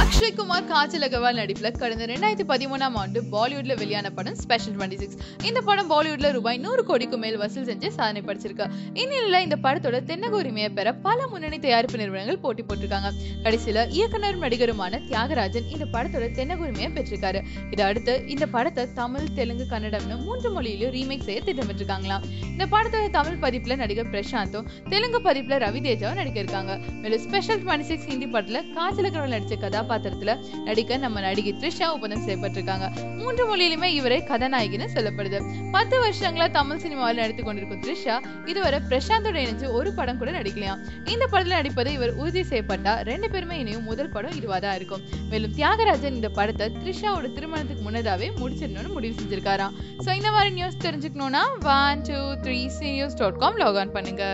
அக்ஷய் குமார் காஜல் அகர்வால் நடிப்புல கடந்த 2013ஆம் ஆண்டு பாலிவுட்ல வெளியான படம் ஸ்பெஷல் 26. இந்த படம் பாலிவுட்ல ரூபாய் 100 கோடிக்கு மேல் வசூல் செஞ்சு சாதனை படைச்சிருக்கு. இந்நிலையில இந்த படத்தோட தென்னக உரிமையை பெற பல முன்னணி தயாரிப்பு நிறுவனங்கள் போட்டி போட்டிருக்காங்க. கடைசியில இயக்குனரும் நடிகருமான தியாகராஜன் இந்த படத்தோட தென்னக உரிமையை பெற்றிருக்காரு. இதை அடுத்து இந்த படத்தை தமிழ், தெலுங்கு, கன்னடம்னு 3 மொழியிலும் ரீமேக் செய்ய திட்டமிட்டிருக்காங்களாம். இந்த படத்தோட தமிழ் பதிப்புல நடிகர் பிரசாந்தும், தெலுங்கு பதிப்புல ரவி தேஜாவும் நடிக்க இருக்காங்க. மேலும் ஸ்பெஷல் 26 ஹிந்தி படத்துல காஜல் அகர்வால் நடிச்ச கதாபாத்திரத்துல நடிக்க நம்ம நடிகை த்ரிஷா ஒப்பந்தம் செய்யப்பட்டிருக்காங்க. 3 மொழியிலுமே இவரே கதாநாயகின்னு சொல்லப்படுது. 10 வருஷங்களா தமிழ் சினிமாவில் நடித்துக் கொண்டிருக்கும் த்ரிஷா இதுவரை பிரசாந்தோட இணைஞ்சு ஒரு படம் கூட நடிக்கலையாம். இந்த படத்துல நடிப்பது இவர் உறுதி செய்யப்பட்டா 2 பேருமே இணையும் முதல் படம் இதுவாதான் இருக்கும். மேலும் தியாகராஜன் இந்த படத்தை த்ரிஷாவோட திருமணத்துக்கு முன்னதாவே முடிச்சிடணும்னு முடிவு செஞ்சிருக்காராம். சோ இந்த மாதிரி நியூஸ் தெரிஞ்சுக்கணும்னா 123cnews.com லாக் ஆன் பண்ணுங்க.